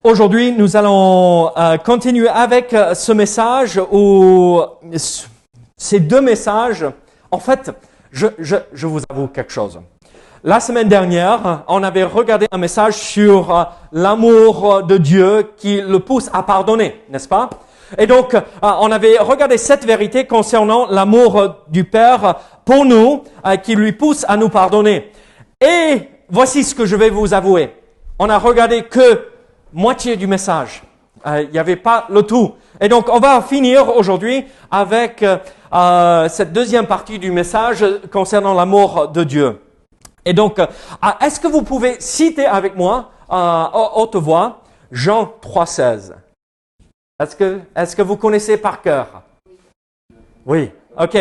Aujourd'hui, nous allons continuer avec ce message ou ces deux messages. En fait, je vous avoue quelque chose. La semaine dernière, on avait regardé un message sur l'amour de Dieu qui le pousse à pardonner, n'est-ce pas? Et donc, on avait regardé cette vérité concernant l'amour du Père pour nous, qui lui pousse à nous pardonner. Et voici ce que je vais vous avouer. On a regardé que moitié du message. Il n'y avait pas le tout. Et donc, on va finir aujourd'hui avec cette deuxième partie du message concernant l'amour de Dieu. Et donc, est-ce que vous pouvez citer avec moi, haute voix, Jean 3,16? Est-ce que vous connaissez par cœur? Oui. OK.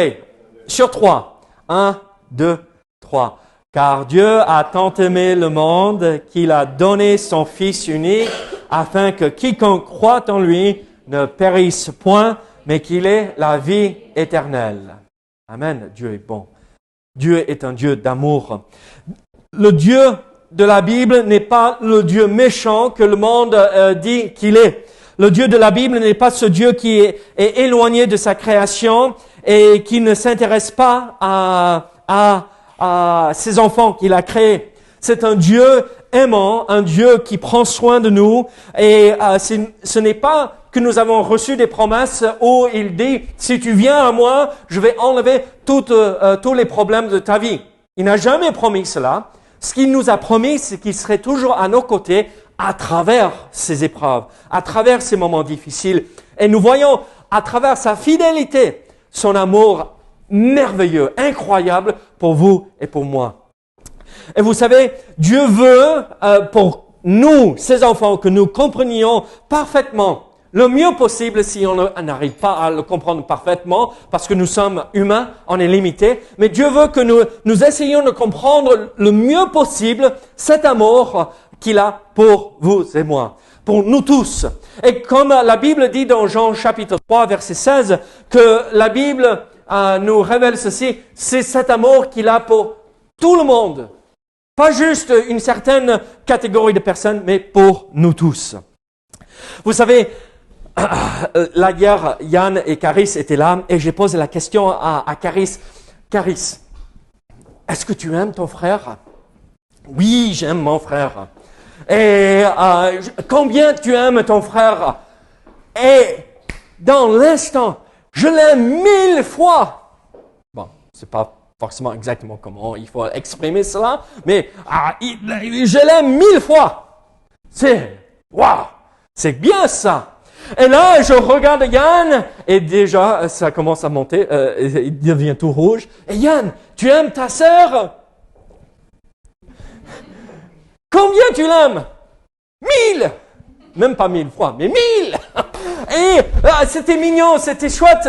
Sur 3. 1, 2, 3. Car Dieu a tant aimé le monde qu'il a donné son Fils unique afin que quiconque croit en lui ne périsse point, mais qu'il ait la vie éternelle. Amen. Dieu est bon. Dieu est un Dieu d'amour. Le Dieu de la Bible n'est pas le Dieu méchant que le monde dit qu'il est. Le Dieu de la Bible n'est pas ce Dieu qui est éloigné de sa création et qui ne s'intéresse pas à ses enfants qu'il a créés. C'est un Dieu aimant, un Dieu qui prend soin de nous. Et ce n'est pas que nous avons reçu des promesses où il dit, si tu viens à moi, je vais enlever tous les problèmes de ta vie. Il n'a jamais promis cela. Ce qu'il nous a promis, c'est qu'il serait toujours à nos côtés à travers ces épreuves, à travers ces moments difficiles. Et nous voyons à travers sa fidélité, son amour merveilleux, incroyable pour vous et pour moi. Et vous savez, Dieu veut pour nous, ses enfants, que nous comprenions parfaitement, le mieux possible si on n'arrive pas à le comprendre parfaitement, parce que nous sommes humains, on est limités, mais Dieu veut que nous essayions de comprendre le mieux possible cet amour qu'il a pour vous et moi, pour nous tous. Et comme la Bible dit dans Jean chapitre 3, verset 16, que la Bible nous révèle ceci, c'est cet amour qu'il a pour tout le monde. Pas juste une certaine catégorie de personnes, mais pour nous tous. Vous savez, là hier, Yann et Caris étaient là et j'ai posé la question à Caris. Caris, est-ce que tu aimes ton frère? Oui, j'aime mon frère. Et combien tu aimes ton frère? Et dans l'instant, je l'aime 1000 fois. Bon, c'est pas forcément exactement comment il faut exprimer cela, mais je l'aime 1000 fois. Waouh, c'est bien ça. Et là, je regarde Yann, et déjà, ça commence à monter, il devient tout rouge. Et Yann, tu aimes ta sœur? Combien tu l'aimes? 1000! Même pas 1000 fois, mais 1000! Et c'était mignon, c'était chouette,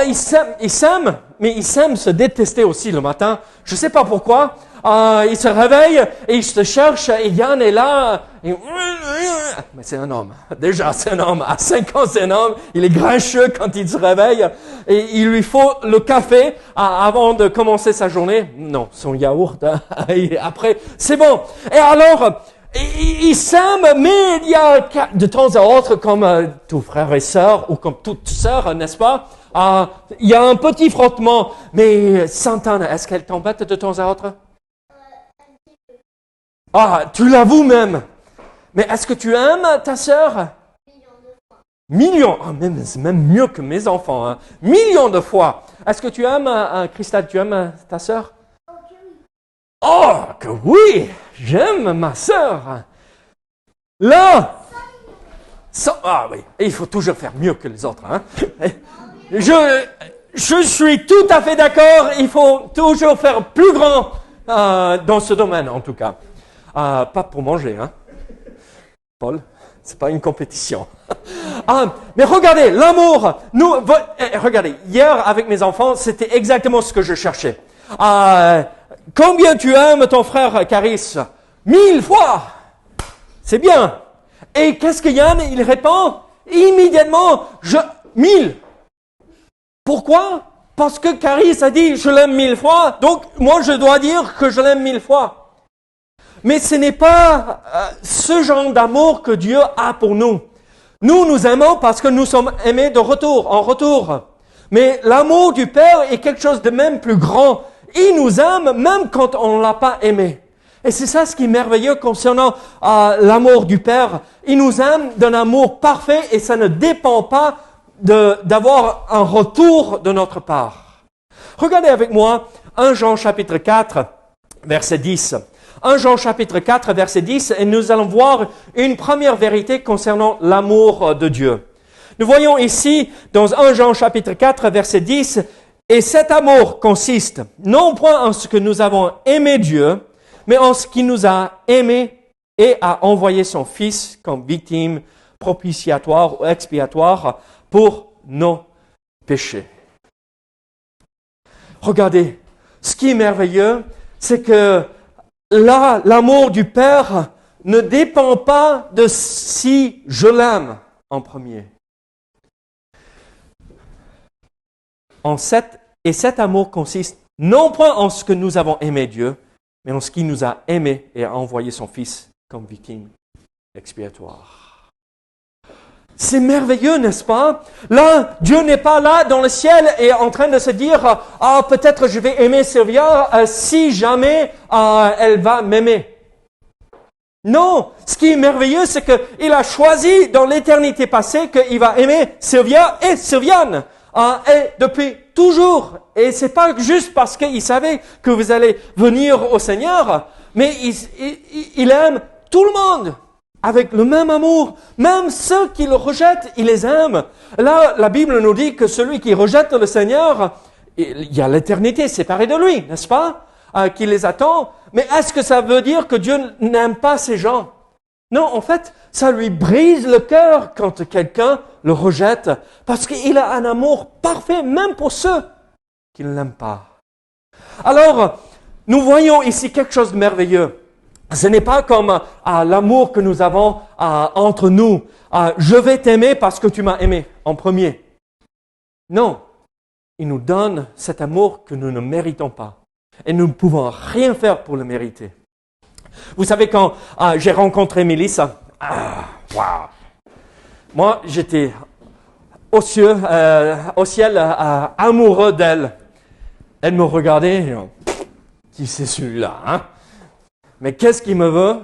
ils s'aiment, mais ils s'aiment se détester aussi le matin. Je sais pas pourquoi. Ils se réveillent et ils se cherchent et Yann est là. Mais c'est un homme. Déjà, c'est un homme. À 5 ans, c'est un homme. Il est grincheux quand il se réveille. Et il lui faut le café avant de commencer sa journée. Non, son yaourt. Et après, c'est bon. Et alors, ils s'aiment, mais il y a de temps à autre, comme tous frères et sœurs, ou comme toute sœur, n'est-ce pas? Il y a un petit frottement. Mais Santana, est-ce qu'elle t'embête de temps à autre? Tu l'avoues même. Mais est-ce que tu aimes ta sœur? Millions. C'est même mieux que mes enfants. Hein. Millions de fois. Est-ce que tu aimes, Christelle, tu aimes ta sœur? Oh, que oui! J'aime ma sœur. Là! Oui, il faut toujours faire mieux que les autres. Hein? Je suis tout à fait d'accord. Il faut toujours faire plus grand dans ce domaine, en tout cas. Pas pour manger, hein. Paul, c'est pas une compétition. Mais regardez, l'amour. Regardez, hier avec mes enfants, c'était exactement ce que je cherchais. Combien tu aimes ton frère Caris? 1000 fois. C'est bien. Et qu'est-ce que Yann, il répond? Immédiatement, 1000. Pourquoi? Parce que Caris a dit, je l'aime 1000 fois, donc moi je dois dire que je l'aime 1000 fois. Mais ce n'est pas ce genre d'amour que Dieu a pour nous. Nous aimons parce que nous sommes aimés en retour. Mais l'amour du Père est quelque chose de même plus grand. Il nous aime même quand on ne l'a pas aimé. Et c'est ça ce qui est merveilleux concernant l'amour du Père. Il nous aime d'un amour parfait et ça ne dépend pas d'avoir un retour de notre part. Regardez avec moi 1 Jean chapitre 4, verset 10. 1 Jean chapitre 4, verset 10, et nous allons voir une première vérité concernant l'amour de Dieu. Nous voyons ici, dans 1 Jean chapitre 4, verset 10, « Et cet amour consiste non point en ce que nous avons aimé Dieu, mais en ce qu'il nous a aimés et a envoyé son Fils comme victime propitiatoire ou expiatoire pour nos péchés. » Regardez, ce qui est merveilleux, c'est que là, l'amour du Père ne dépend pas de si je l'aime en premier. Et cet amour consiste non point en ce que nous avons aimé Dieu, mais en ce qu'il nous a aimés et a envoyé son Fils comme victime expiatoire. C'est merveilleux, n'est-ce pas? Là, Dieu n'est pas là dans le ciel et en train de se dire « Ah, peut-être je vais aimer Sylvia si jamais elle va m'aimer. » Non, ce qui est merveilleux, c'est qu'il a choisi dans l'éternité passée qu'il va aimer Sylvia et Sylviane. Et depuis toujours. Et c'est pas juste parce qu'il savait que vous allez venir au Seigneur, mais il aime tout le monde avec le même amour. Même ceux qui le rejettent, il les aime. Là, la Bible nous dit que celui qui rejette le Seigneur, il y a l'éternité séparée de lui, n'est-ce pas? Qui les attend. Mais est-ce que ça veut dire que Dieu n'aime pas ces gens? Non, en fait, ça lui brise le cœur quand quelqu'un le rejette, parce qu'il a un amour parfait, même pour ceux qui ne l'aiment pas. Alors, nous voyons ici quelque chose de merveilleux. Ce n'est pas comme l'amour que nous avons entre nous. Je vais t'aimer parce que tu m'as aimé en premier. Non, il nous donne cet amour que nous ne méritons pas. Et nous ne pouvons rien faire pour le mériter. Vous savez, quand j'ai rencontré Mélissa, moi, j'étais au ciel, amoureux d'elle. Elle me regardait, qui c'est celui-là, hein? Mais qu'est-ce qu'il me veut?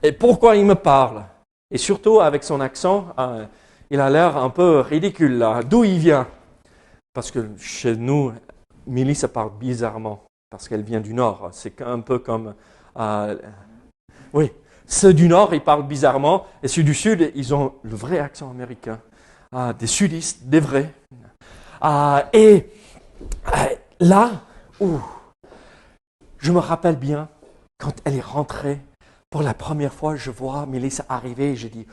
Et pourquoi il me parle? Et surtout, avec son accent, il a l'air un peu ridicule, là. D'où il vient? Parce que chez nous, Mélissa parle bizarrement, parce qu'elle vient du Nord. C'est un peu comme... oui, ceux du Nord, ils parlent bizarrement, et ceux du Sud, ils ont le vrai accent américain. Des sudistes, des vrais. Là, je me rappelle bien, quand elle est rentrée, pour la première fois, je vois Mélissa arriver et j'ai dit,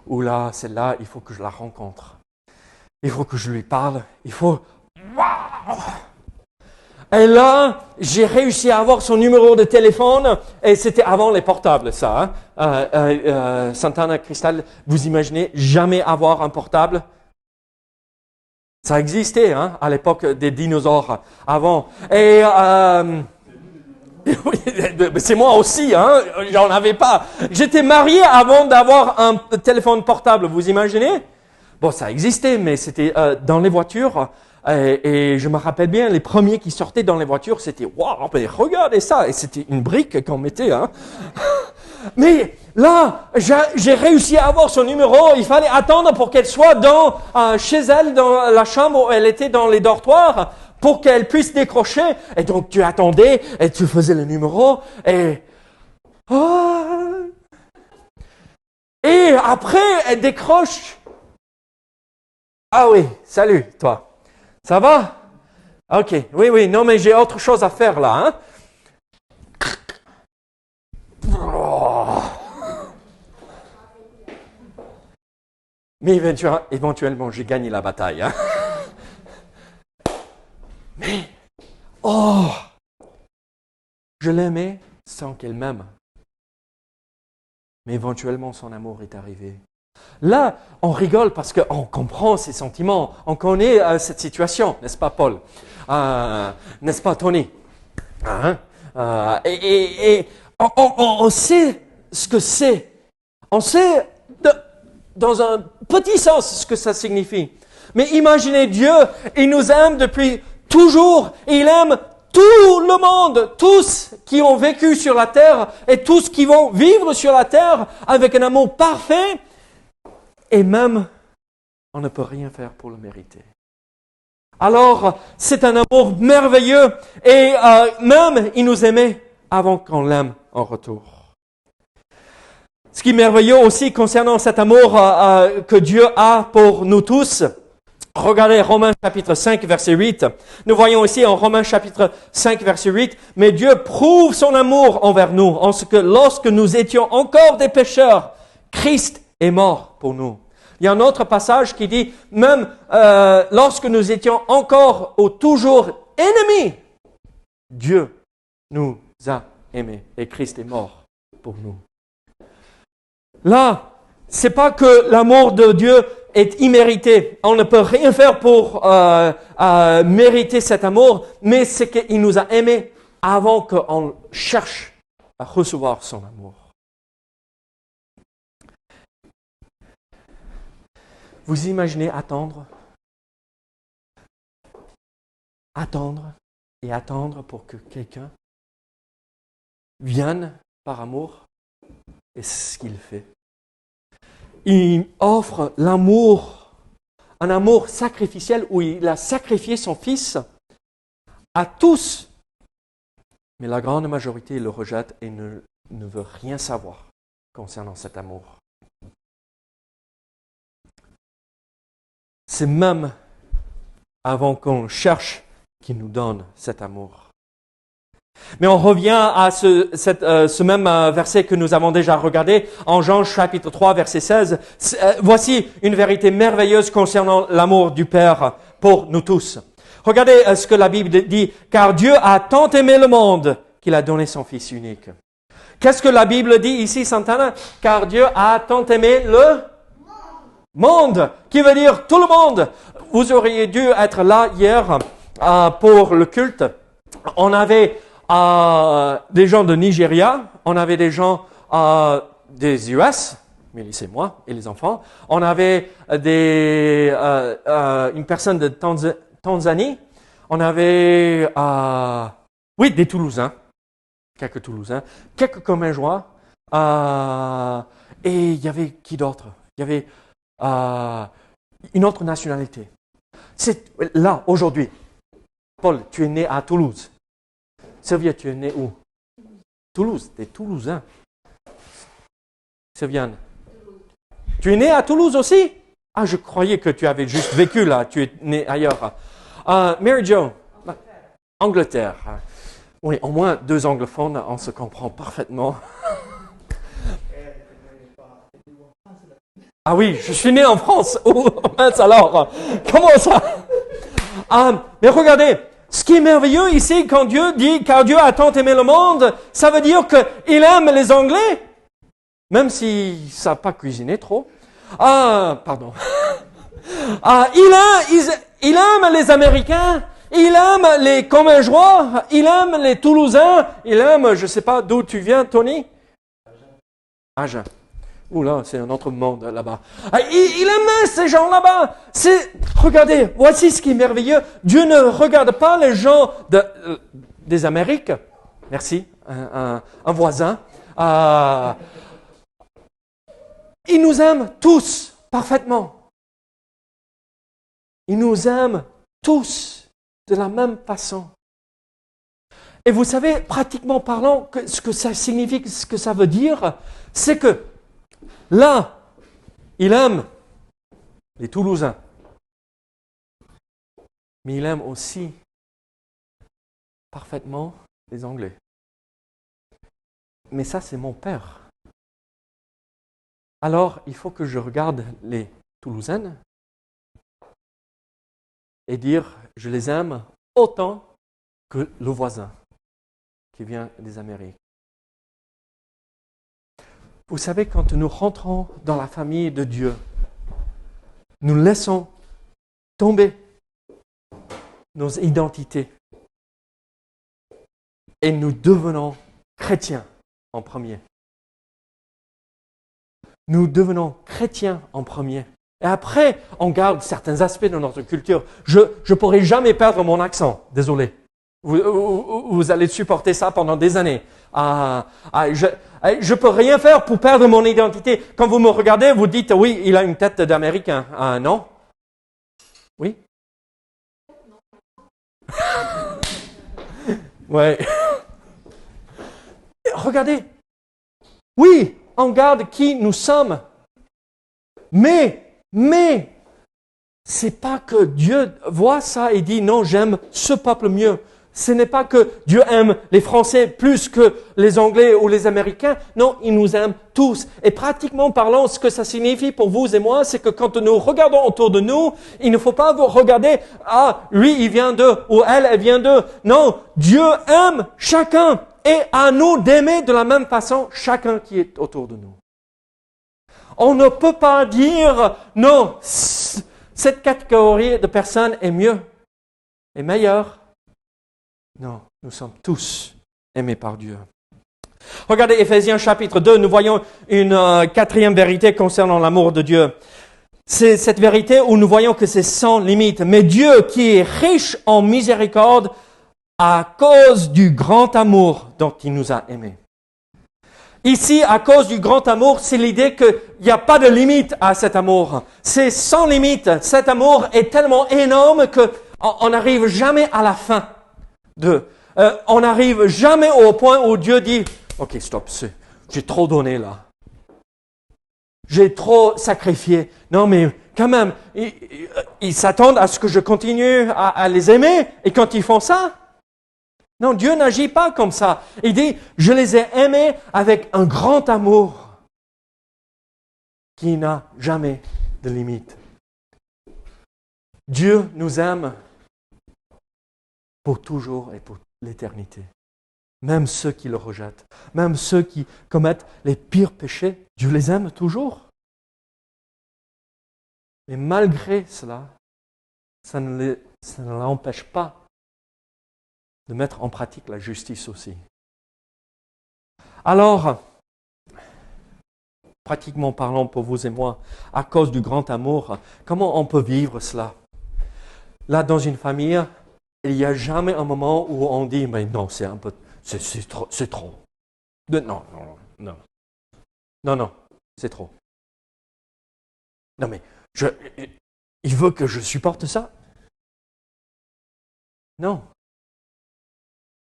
oula, celle-là, il faut que je la rencontre. Il faut que je lui parle. Il faut... Waouh! Et là, j'ai réussi à avoir son numéro de téléphone, et c'était avant les portables, ça. Hein? Santana Cristal, vous imaginez jamais avoir un portable? Ça existait, hein, à l'époque des dinosaures, avant. Et c'est moi aussi, hein, j'en avais pas. J'étais marié avant d'avoir un téléphone portable, vous imaginez? Bon, ça existait, mais c'était dans les voitures. Et je me rappelle bien, les premiers qui sortaient dans les voitures, c'était « Waouh, regardez ça !» Et c'était une brique qu'on mettait. Hein. Mais là, j'ai réussi à avoir son numéro. Il fallait attendre pour qu'elle soit chez elle, dans la chambre où elle était, dans les dortoirs, pour qu'elle puisse décrocher. Et donc, tu attendais et tu faisais le numéro. Et après, elle décroche. « Ah oui, salut, toi. Ça va? Ok, oui, non mais j'ai autre chose à faire là. Hein? Oh. Mais éventuellement, j'ai gagné la bataille. Hein? Mais, je l'aimais sans qu'elle m'aime. Mais éventuellement, son amour est arrivé. Là, on rigole parce qu'on comprend ses sentiments, on connaît cette situation, n'est-ce pas Paul? N'est-ce pas Tony? Hein? Et On sait ce que c'est. On sait dans un petit sens ce que ça signifie. Mais imaginez Dieu, il nous aime depuis toujours. Il aime tout le monde, tous qui ont vécu sur la terre et tous qui vont vivre sur la terre avec un amour parfait. Et même, on ne peut rien faire pour le mériter. Alors, c'est un amour merveilleux et même, il nous aimait avant qu'on l'aime en retour. Ce qui est merveilleux aussi concernant cet amour que Dieu a pour nous tous, regardez Romains chapitre 5, verset 8. Nous voyons ici en Romains chapitre 5, verset 8, « Mais Dieu prouve son amour envers nous, en ce que lorsque nous étions encore des pécheurs, Christ est mort pour nous. » Il y a un autre passage qui dit, même lorsque nous étions encore ou toujours ennemis, Dieu nous a aimés et Christ est mort pour nous. Là, c'est pas que l'amour de Dieu est immérité. On ne peut rien faire pour mériter cet amour, mais c'est qu'il nous a aimés avant qu'on cherche à recevoir son amour. Vous imaginez attendre et attendre pour que quelqu'un vienne par amour, et c'est ce qu'il fait. Il offre l'amour, un amour sacrificiel où il a sacrifié son fils à tous. Mais la grande majorité le rejette et ne veut rien savoir concernant cet amour. C'est même avant qu'on cherche qu'il nous donne cet amour. Mais on revient à ce même verset que nous avons déjà regardé en Jean chapitre 3 verset 16. Voici une vérité merveilleuse concernant l'amour du Père pour nous tous. Regardez ce que la Bible dit. « Car Dieu a tant aimé le monde qu'il a donné son Fils unique. » Qu'est-ce que la Bible dit ici, Santana? « Car Dieu a tant aimé le monde, qui veut dire tout le monde. Vous auriez dû être là hier pour le culte. On avait des gens de Nigeria, on avait des gens des US, Mélisse et moi et les enfants. On avait une personne de Tanzanie. On avait des Toulousains, quelques Toulousains, quelques Commingeois. Et il y avait qui d'autre? Il y avait une autre nationalité. C'est là, aujourd'hui. Paul, tu es né à Toulouse. Sylvia, tu es né où? Toulouse, tu es Toulousain. Sylviane, tu es né à Toulouse aussi? Ah, je croyais que tu avais juste vécu là, tu es né ailleurs. Mary Jo, Angleterre. Oui, au moins 2 anglophones, on se comprend parfaitement. Ah oui, je suis né en France. Oh, mince alors, comment ça? Mais regardez, ce qui est merveilleux ici, quand Dieu dit « car Dieu a tant aimé le monde », ça veut dire qu'il aime les Anglais, même s'ils ne savent pas cuisiner trop. Pardon. Il aime les Américains, il aime les Commingeois, il aime les Toulousains, il aime, je ne sais pas d'où tu viens, Tony? Agen. Oula, c'est un autre monde là-bas. Il aimait ces gens là-bas. Regardez, voici ce qui est merveilleux. Dieu ne regarde pas les gens des Amériques. Merci, un voisin. Il nous aime tous parfaitement. Il nous aime tous de la même façon. Et vous savez, pratiquement parlant, ce que ça signifie, ce que ça veut dire, c'est que là, il aime les Toulousains, mais il aime aussi parfaitement les Anglais. Mais ça, c'est mon père. Alors, il faut que je regarde les Toulousaines et dire, je les aime autant que le voisin qui vient des Amériques. Vous savez, quand nous rentrons dans la famille de Dieu, nous laissons tomber nos identités et nous devenons chrétiens en premier. Nous devenons chrétiens en premier. Et après, on garde certains aspects de notre culture. Je ne pourrai jamais perdre mon accent, désolé. Vous allez supporter ça pendant des années. Je peux rien faire pour perdre mon identité. Quand vous me regardez, vous dites, oui, il a une tête d'Américain. Non? Oui? Ouais. Regardez. Oui, on garde qui nous sommes. Mais, c'est pas que Dieu voit ça et dit, non, j'aime ce peuple mieux. Ce n'est pas que Dieu aime les Français plus que les Anglais ou les Américains. Non, il nous aime tous. Et pratiquement parlant, ce que ça signifie pour vous et moi, c'est que quand nous regardons autour de nous, il ne faut pas vous regarder, lui, il vient d'eux, ou elle vient d'eux. Non, Dieu aime chacun. Et à nous d'aimer de la même façon chacun qui est autour de nous. On ne peut pas dire, non, cette catégorie de personnes est mieux, est meilleure. Non, nous sommes tous aimés par Dieu. Regardez Éphésiens chapitre 2, nous voyons une quatrième vérité concernant l'amour de Dieu. C'est cette vérité où nous voyons que c'est sans limite. Mais Dieu qui est riche en miséricorde à cause du grand amour dont il nous a aimés. Ici, à cause du grand amour, c'est l'idée qu'il n'y a pas de limite à cet amour. C'est sans limite. Cet amour est tellement énorme qu'on n'arrive jamais à la fin. On n'arrive jamais au point où Dieu dit « Ok, stop, j'ai trop donné là. J'ai trop sacrifié. Non, mais quand même, ils s'attendent à ce que je continue à les aimer. Et quand ils font ça, non, Dieu n'agit pas comme ça. Il dit « Je les ai aimés avec un grand amour qui n'a jamais de limite. » Dieu nous aime pour toujours et pour l'éternité. Même ceux qui le rejettent, même ceux qui commettent les pires péchés, Dieu les aime toujours. Mais malgré cela, ça ne l'empêche pas de mettre en pratique la justice aussi. Alors, pratiquement parlant pour vous et moi, à cause du grand amour, comment on peut vivre cela? Là, dans une famille, il n'y a jamais un moment où on dit, mais non, c'est un peu, c'est trop. Non, c'est trop. Non, mais il veut que je supporte ça? Non.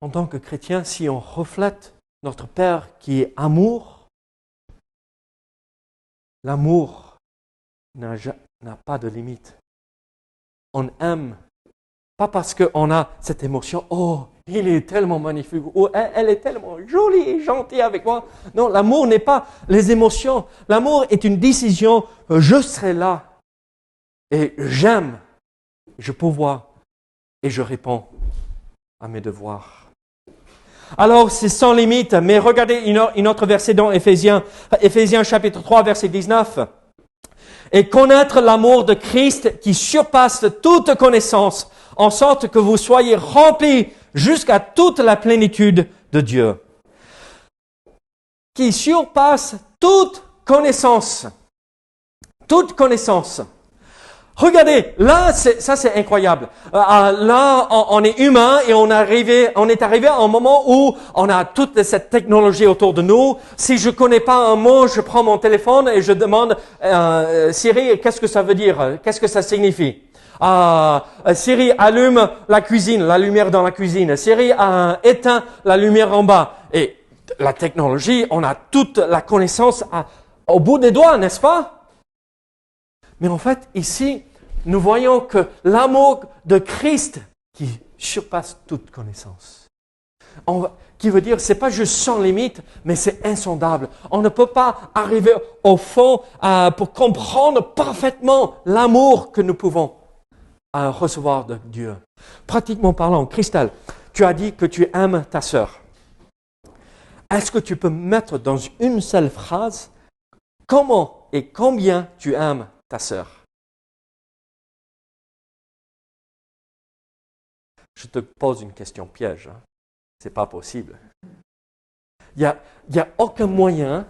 En tant que chrétien, si on reflète notre Père qui est amour, l'amour n'a pas de limite. On aime, pas parce qu'on a cette émotion, oh, il est tellement magnifique, oh, elle est tellement jolie et gentille avec moi. Non, l'amour n'est pas les émotions. L'amour est une décision, je serai là et j'aime, je pourvois et je réponds à mes devoirs. Alors, c'est sans limite, mais regardez une autre verset dans Éphésiens chapitre 3, verset 19. Et connaître l'amour de Christ qui surpasse toute connaissance, en sorte que vous soyez remplis jusqu'à toute la plénitude de Dieu. Qui surpasse toute connaissance. Toute connaissance. Regardez, là, ça c'est incroyable. Là, on est humain et on est arrivé à un moment où on a toute cette technologie autour de nous. Si je connais pas un mot, je prends mon téléphone et je demande Siri, qu'est-ce que ça veut dire? Qu'est-ce que ça signifie? Siri, allume la cuisine, la lumière dans la cuisine. Siri, éteint la lumière en bas. Et la technologie, on a toute la connaissance au bout des doigts, n'est-ce pas? Mais en fait, ici, nous voyons que l'amour de Christ qui surpasse toute connaissance. Qui veut dire, c'est pas juste sans limite, mais c'est insondable. On ne peut pas arriver au fond pour comprendre parfaitement l'amour que nous pouvons recevoir de Dieu. Pratiquement parlant, Christelle, tu as dit que tu aimes ta sœur. Est-ce que tu peux mettre dans une seule phrase comment et combien tu aimes ta sœur? Je te pose une question piège. C'est pas possible. Il y a aucun moyen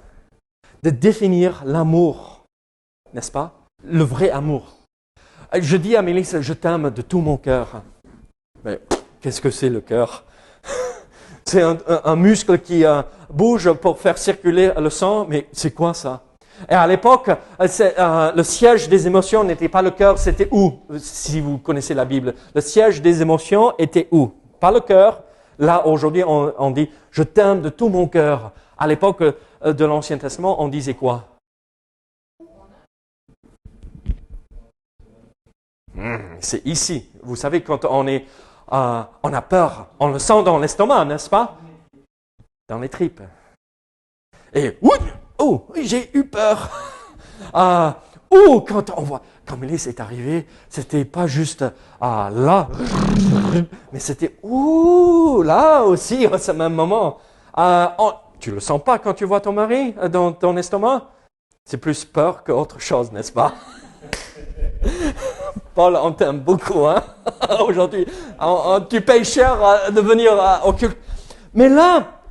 de définir l'amour, n'est-ce pas? Le vrai amour. Je dis à Mélisse, je t'aime de tout mon cœur. Mais qu'est-ce que c'est le cœur? C'est un muscle qui bouge pour faire circuler le sang, mais c'est quoi ça? Et à l'époque, le siège des émotions n'était pas le cœur, c'était où? Si vous connaissez la Bible, le siège des émotions était où? Pas le cœur. Là, aujourd'hui, on dit « je t'aime de tout mon cœur ». À l'époque de l'Ancien Testament, on disait quoi? C'est ici. Vous savez, quand on a peur, on le sent dans l'estomac, n'est-ce pas? Dans les tripes. Et j'ai eu peur. Quand on voit, quand Mélisse est arrivée, c'était pas juste là, mais c'était là aussi, à ce même moment. Tu le sens pas quand tu vois ton mari dans ton estomac? C'est plus peur qu'autre chose, n'est-ce pas? Paul, on t'aime beaucoup, hein? Aujourd'hui, tu payes cher de venir au culte. Mais là,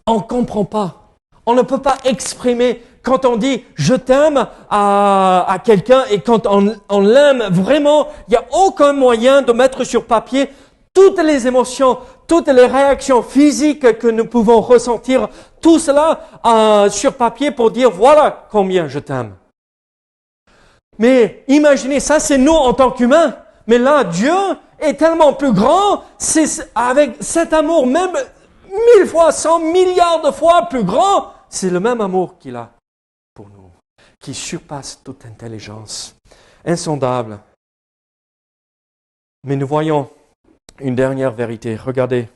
on ne comprend pas. On ne peut pas exprimer quand on dit « je t'aime » à quelqu'un et quand on l'aime vraiment, il n'y a aucun moyen de mettre sur papier toutes les émotions, toutes les réactions physiques que nous pouvons ressentir, tout cela sur papier pour dire « voilà combien je t'aime ». Mais imaginez, ça c'est nous en tant qu'humains. Mais là, Dieu est tellement plus grand, c'est avec cet amour même 1000 fois, 100 milliards de fois plus grand, c'est le même amour qu'il a pour nous, qui surpasse toute intelligence, insondable. Mais nous voyons une dernière vérité. Regardez,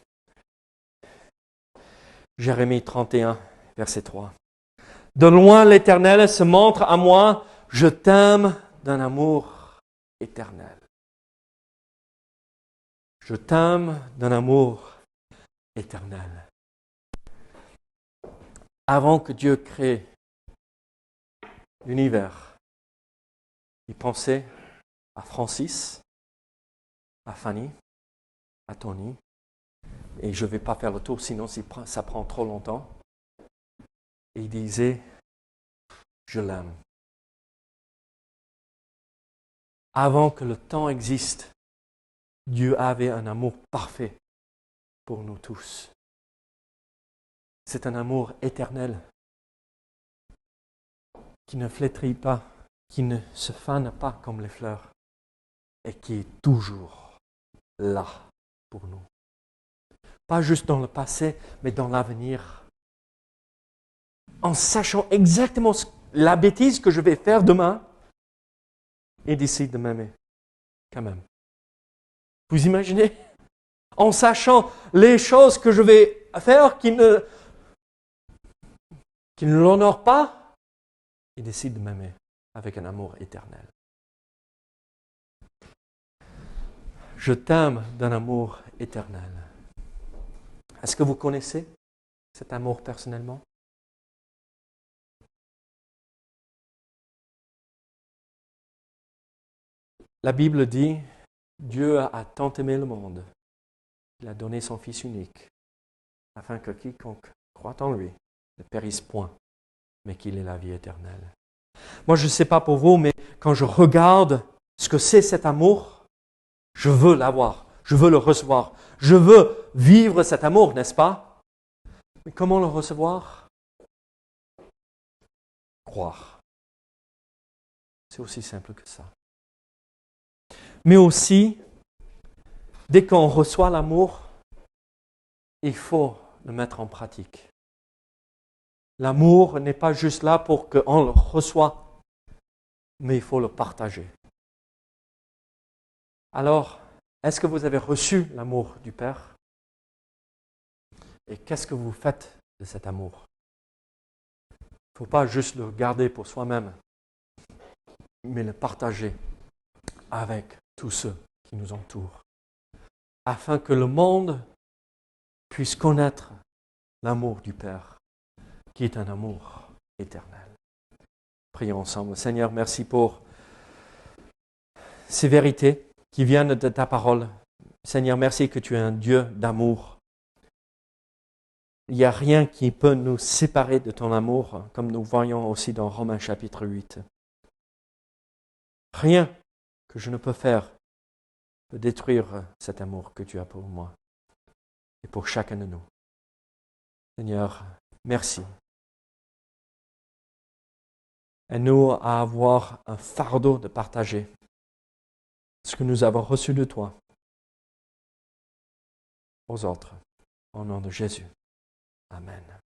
Jérémie 31, verset 3. De loin l'Éternel se montre à moi, je t'aime d'un amour éternel. Je t'aime d'un amour éternel. Avant que Dieu crée l'univers, il pensait à Francis, à Fanny, à Tony, et je ne vais pas faire le tour, sinon ça prend trop longtemps. Et il disait, je l'aime. Avant que le temps existe, Dieu avait un amour parfait pour nous tous. C'est un amour éternel qui ne flétrit pas, qui ne se fane pas comme les fleurs et qui est toujours là pour nous. Pas juste dans le passé, mais dans l'avenir. En sachant exactement la bêtise que je vais faire demain, il décide de m'aimer quand même. Vous imaginez? En sachant les choses que je vais faire qui ne l'honorent pas, il décide de m'aimer avec un amour éternel. Je t'aime d'un amour éternel. Est-ce que vous connaissez cet amour personnellement? La Bible dit, Dieu a tant aimé le monde, il a donné son Fils unique, afin que quiconque croit en lui ne périsse point, mais qu'il ait la vie éternelle. Moi, je ne sais pas pour vous, mais quand je regarde ce que c'est cet amour, je veux l'avoir, je veux le recevoir, je veux vivre cet amour, n'est-ce pas? Mais comment le recevoir? Croire. C'est aussi simple que ça. Mais aussi, dès qu'on reçoit l'amour, il faut le mettre en pratique. L'amour n'est pas juste là pour qu'on le reçoive, mais il faut le partager. Alors, est-ce que vous avez reçu l'amour du Père? Et qu'est-ce que vous faites de cet amour? Il ne faut pas juste le garder pour soi-même, mais le partager avec tous ceux qui nous entourent, afin que le monde puisse connaître l'amour du Père, qui est un amour éternel. Prions ensemble. Seigneur, merci pour ces vérités qui viennent de ta parole. Seigneur, merci que tu es un Dieu d'amour. Il n'y a rien qui peut nous séparer de ton amour, comme nous voyons aussi dans Romains chapitre 8. Rien que je ne peux faire peut détruire cet amour que tu as pour moi et pour chacun de nous. Seigneur, merci. Aide-nous à avoir un fardeau de partager ce que nous avons reçu de toi aux autres. Au nom de Jésus. Amen.